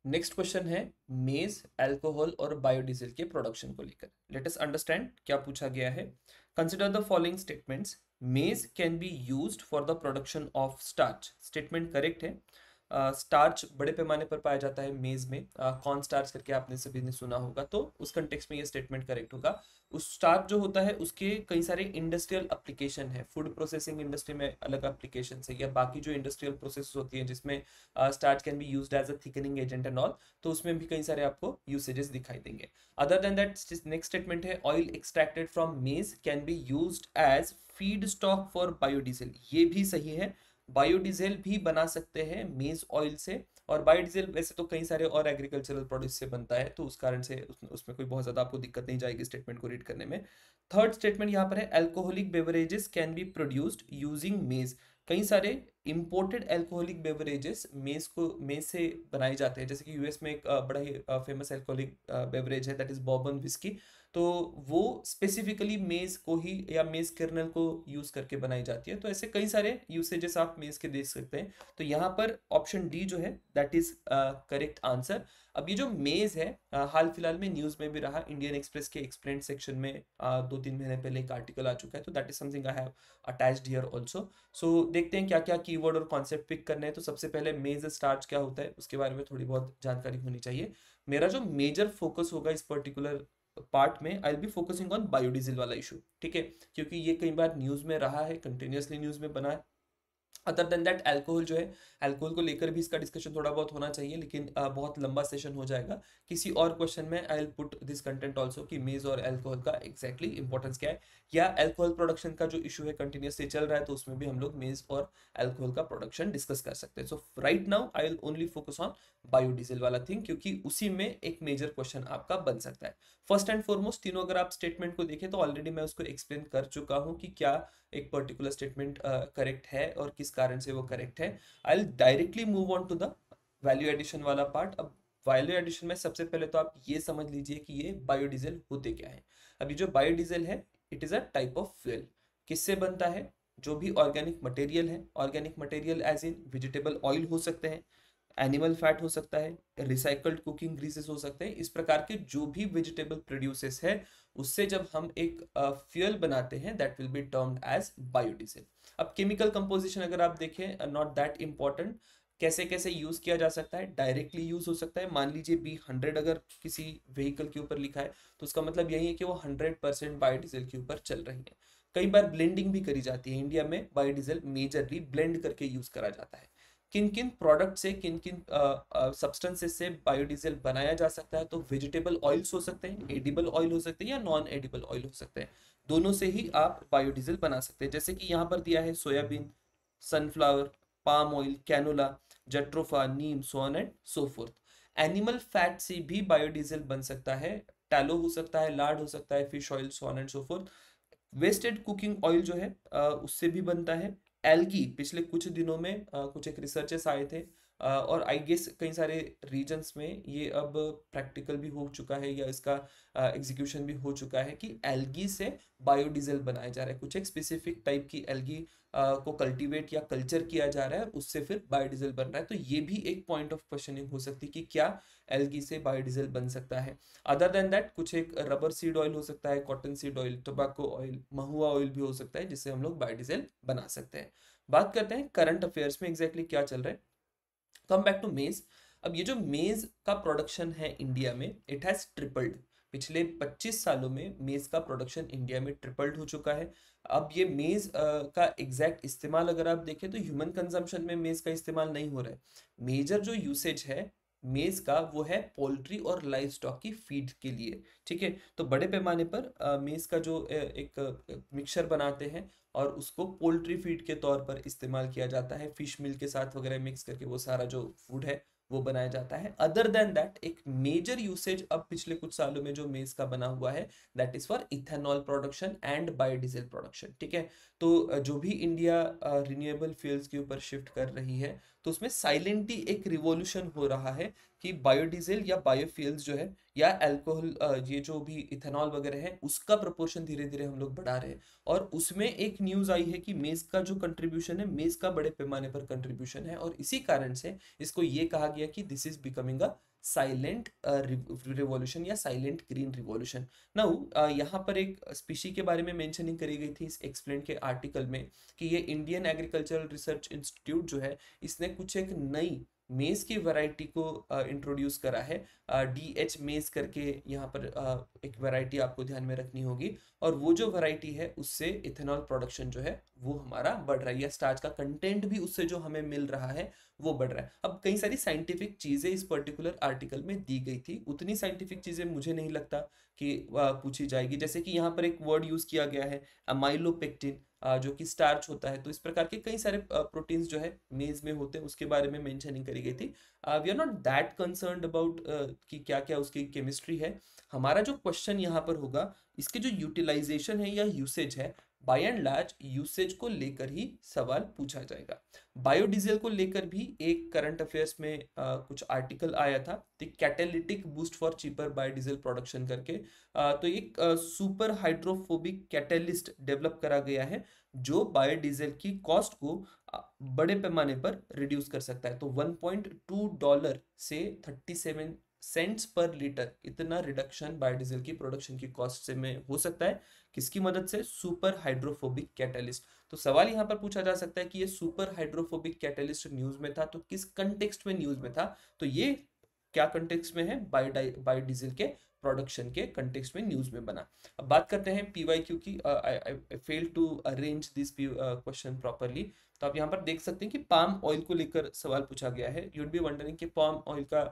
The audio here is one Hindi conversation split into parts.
नेक्स्ट क्वेश्चन है मेज, अल्कोहल और बायोडीजल के प्रोडक्शन को लेकर। लेट अस अंडरस्टैंड क्या पूछा गया है। Consider the following statements. Maize can be used for the production of starch. Statement correct है। स्टार्च बड़े पैमाने पर पाया जाता है मेज में। कॉर्न स्टार्च करके आपने सभी ने सुना होगा, तो उस कंटेक्स्ट में ये स्टेटमेंट करेक्ट होगा। उस स्टार्च जो होता है उसके कई सारे इंडस्ट्रियल एप्लीकेशन है। फूड प्रोसेसिंग इंडस्ट्री में अलग एप्लीकेशन है, या बाकी जो इंडस्ट्रियल प्रोसेस होती है जिसमें starch can be used as a thickening agent and all, तो उसमें भी कई सारे आपको यूसेजेस दिखाई देंगे। Other than that, next statement है oil extracted from maize can be used as feed stock for biodiesel. ये भी सही है। बायोडीजल भी बना सकते हैं मेज ऑयल से। और बायोडीजल वैसे तो कई सारे और एग्रीकल्चरल प्रोड्यूस से बनता है, तो उस कारण से उसमें कोई बहुत ज़्यादा आपको दिक्कत नहीं जाएगी स्टेटमेंट को रीड करने में। थर्ड स्टेटमेंट यहाँ पर है alcoholic beverages can be produced using मेज। कई सारे इंपोर्टेड अल्कोहलिक बेवरेजेस मेज से बनाए जाते हैं। जैसे कि यूएस में एक बड़ा ही फेमस अल्कोहलिक बेवरेज है, दैट इज बॉर्बन विस्की। तो वो स्पेसिफिकली मेज को ही या मेज कर्नल को यूज करके बनाई जाती है। तो ऐसे कई सारे यूसेजेस आप मेज के देख सकते हैं। तो यहाँ पर ऑप्शन डी जो है दैट इज करेक्ट आंसर। अब ये जो मेज है हाल फिलहाल में न्यूज में भी रहा। इंडियन एक्सप्रेस के एक्सप्लेन सेक्शन में 2-3 महीने पहले एक आर्टिकल आ चुका है, तो that is something I have attached here also. So देखते हैं क्या क्या कीवर्ड और कॉन्सेप्ट पिक करने हैं। तो सबसे पहले मेज स्टार्च क्या होता है उसके बारे में थोड़ी बहुत जानकारी होनी चाहिए। मेरा जो मेजर फोकस होगा इस पर्टिकुलर पार्ट में, I will be focusing on biodiesel वाला इशू, ठीक है, क्योंकि ये कई बार न्यूज में रहा है, कंटिन्यूसली न्यूज में बना है। अदर देन दैट अल्कोहल जो है, अल्कोहल को लेकर भी इसका डिस्कशन थोड़ा बहुत होना चाहिए, लेकिन बहुत लंबा सेशन हो जाएगा। किसी और क्वेश्चन में I will put this content also कि मेज और अल्कोहल का एग्जैक्टली इंपॉर्टेंस क्या है, या अल्कोहल प्रोडक्शन का जो इशू है कंटिन्यूसली चल रहा है, तो उसमें भी हम लोग मेज और अल्कोहल का प्रोडक्शन डिस्कस कर सकते हैं। So right now I will only focus on biodiesel वाला थिंग, क्योंकि उसी में एक मेजर क्वेश्चन आपका बन सकता है। फर्स्ट एंड फॉरमोस्ट तीनों अगर आप स्टेटमेंट को देखें तो ऑलरेडी मैं उसको एक्सप्लेन कर चुका हूं कि क्या एक पर्टिकुलर स्टेटमेंट करेक्ट है और किस कारण से वो करेक्ट है। I will directly move on to the value addition वाला पार्ट। अब वैल्यू एडिशन में सबसे पहले तो आप ये समझ लीजिए कि ये बायोडीजल होते क्या है। अभी जो बायोडीजल है it is a type of fuel. किससे बनता है? जो भी ऑर्गेनिक मटेरियल है, organic material as in vegetable oil हो सकते हैं, एनिमल फैट हो सकता है, रिसाइकल्ड कुकिंग ग्रीसेस हो सकते हैं। इस प्रकार के जो भी वेजिटेबल प्रोड्यूसेस है उससे जब हम एक फ्यूल बनाते हैं that will be termed as biodiesel. अब केमिकल कंपोजिशन अगर आप देखें, नॉट दैट इंपॉर्टेंट। कैसे कैसे यूज किया जा सकता है? डायरेक्टली यूज हो सकता है। मान लीजिए B100 अगर किसी व्हीकल के ऊपर लिखा है तो उसका मतलब यही है कि वो 100% बायोडीजल के ऊपर चल रही है। कई बार ब्लेंडिंग भी करी जाती है। इंडिया में बायोडीजल मेजरली ब्लेंड करके यूज करा जाता है। किन किन प्रोडक्ट से, किन किन सब्सटेंसेस से बायोडीजल बनाया जा सकता है? तो वेजिटेबल ऑयल्स हो सकते हैं, एडिबल ऑयल हो सकते हैं या नॉन एडिबल ऑयल हो सकते हैं। दोनों से ही आप बायोडीजल बना सकते हैं। जैसे कि यहाँ पर दिया है soybean, sunflower, palm oil, canola, jatropha, neem, so on and so forth. Animal fat से भी बायोडीजल बन सकता है। टैलो हो सकता है, लार्ड हो सकता है, fish oil, so on and so forth. Wasted cooking oil जो है उससे भी बनता है। एल्गी पिछले कुछ दिनों में कुछ एक रिसर्चेस आए थे, और आई गेस कई सारे रीजन्स में ये अब प्रैक्टिकल भी हो चुका है या इसका एग्जीक्यूशन भी हो चुका है कि एल्गी से बायोडीजल बनाया जा रहा है। कुछ एक स्पेसिफिक टाइप की एल्गी को कल्टीवेट या कल्चर किया जा रहा है, उससे फिर बायोडीजल बन रहा है। तो ये भी एक पॉइंट ऑफ क्वेश्चनिंग हो सकती है कि क्या एल्गी से बायोडीजल बन सकता है। अदर देन दैट कुछ एक रबर सीड ऑयल हो सकता है, cotton seed oil, tobacco oil, mahua oil भी हो सकता है, जिससे हम लोग बायोडीजल बना सकते हैं। बात करते हैं करंट अफेयर्स में एग्जैक्टली क्या चल रहा है। कम बैक टू मेज। अब ये जो मेज का प्रोडक्शन है इंडिया में, इट हैज ट्रिपल्ड। पिछले 25 सालों में मेज का प्रोडक्शन इंडिया में ट्रिपल्ड हो चुका है। अब ये मेज का एग्जैक्ट इस्तेमाल अगर आप देखें तो ह्यूमन कंजम्पशन में मेज का इस्तेमाल नहीं हो रहा है। मेजर जो यूसेज है मेज का वो है पोल्ट्री और लाइव स्टॉक की फीड के लिए, ठीक है। तो बड़े पैमाने पर मेज का जो एक मिक्सचर बनाते हैं और उसको पोल्ट्री फीड के तौर पर इस्तेमाल किया जाता है। फिश मिल के साथ वगैरह मिक्स करके वो सारा जो फूड है वो बनाया जाता है। अदर देन दैट एक मेजर यूसेज अब पिछले कुछ सालों में जो मेज का बना हुआ है that is for ethanol production and biodiesel production, ठीक है। तो जो भी इंडिया रिन्यूएबल फ्यूल्स के ऊपर शिफ्ट कर रही है तो उसमें साइलेंटली एक रिवॉल्यूशन हो रहा है कि बायोडीजल या बायोफ्यूल्स जो है या अल्कोहल, ये जो भी इथेनॉल वगैरह है उसका प्रोपोर्शन धीरे धीरे हम लोग बढ़ा रहे हैं। और उसमें एक न्यूज आई है कि मेज का जो कंट्रीब्यूशन है, मेज का बड़े पैमाने पर कंट्रीब्यूशन है, और इसी कारण से इसको ये कहा गया कि this is becoming a silent revolution या साइलेंट ग्रीन रिवॉल्यूशन। नाउ यहाँ पर एक स्पीशी के बारे में मेंशनिंग करी गई थी इस एक्सप्लेन के आर्टिकल में कि ये इंडियन एग्रीकल्चरल रिसर्च इंस्टीट्यूट जो है इसने कुछ एक नई मेज की वैरायटी को इंट्रोड्यूस करा है। DH मेज करके यहाँ पर एक वैरायटी आपको ध्यान में रखनी होगी, और वो जो वैरायटी है उससे इथेनॉल प्रोडक्शन जो है वो हमारा बढ़ रहा है, या स्टार्च का कंटेंट भी उससे जो हमें मिल रहा है वो बढ़ रहा है। अब कई सारी साइंटिफिक चीजें इस पर्टिकुलर आर्टिकल में दी गई थी, उतनी साइंटिफिक चीजें मुझे नहीं लगता कि पूछी जाएगी। जैसे कि यहाँ पर एक वर्ड यूज किया गया है अमाइलोपेक्टिन, जो कि स्टार्च होता है। तो इस प्रकार के कई सारे प्रोटीन्स जो है मेज में होते हैं, उसके बारे में मेंशनिंग करी गई थी। We are not that concerned about कि क्या क्या उसकी केमिस्ट्री है। हमारा जो क्वेश्चन यहाँ पर होगा, इसके जो यूटिलाइजेशन है या यूसेज है, बाय एंड लार्ज यूसेज को लेकर ही सवाल पूछा जाएगा। बायोडीजल को लेकर भी एक करंट अफेयर्स में कुछ आर्टिकल आया था, the catalytic boost for cheaper biodiesel production करके। तो एक सुपर हाइड्रोफोबिक कैटेलिस्ट डेवलप करा गया है जो बायोडीजल की कॉस्ट को बड़े पैमाने पर रिड्यूस कर सकता है। तो $1.2 से 37 सेंट्स पर लीटर इतना रिडक्शन बायोडीजल की प्रोडक्शन की कॉस्ट से में हो सकता है। किसकी मदद से? Super hydrophobic catalyst. तो सवाल यहाँ पर पूछा जा सकता है कि ये सुपर हाइड्रोफोबिक कैटलिस्ट न्यूज में था तो किस कंटेक्स्ट में न्यूज में था? तो ये क्या कंटेक्स्ट में है? बायोडीजल के प्रोडक्शन के कंटेक्स्ट में न्यूज में बना। अब बात करते हैं PYQ की। I fail to arrange this question properly. तो आप यहाँ पर देख सकते हैं कि पाम ऑयल को लेकर सवाल पूछा गया है। यू वुड बी वंडरिंग कि पाम ऑयल का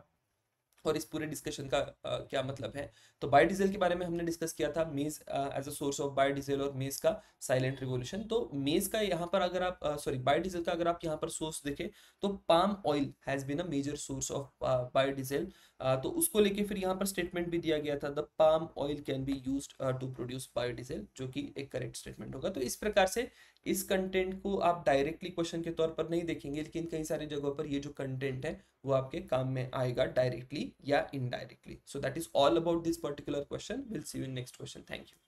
और इस पूरे डिस्कशन का क्या मतलब है। तो बायोडीजल के बारे में हमने डिस्कस किया था, maize as a source of biodiesel और मेज का साइलेंट रिवॉल्यूशन। तो मेज का यहाँ पर अगर आप बायोडीजल का अगर आप यहाँ पर सोर्स देखें तो palm oil has been a major source of biodiesel. तो उसको लेके फिर यहाँ पर स्टेटमेंट भी दिया गया था, the palm oil can be used to produce biodiesel, जो कि एक करेक्ट स्टेटमेंट होगा। तो इस प्रकार से इस कंटेंट को आप डायरेक्टली क्वेश्चन के तौर पर नहीं देखेंगे, लेकिन कई सारी जगहों पर ये जो कंटेंट है वो आपके काम में आएगा डायरेक्टली या indirectly. So that is all about this particular question. Will see you in next question. Thank you.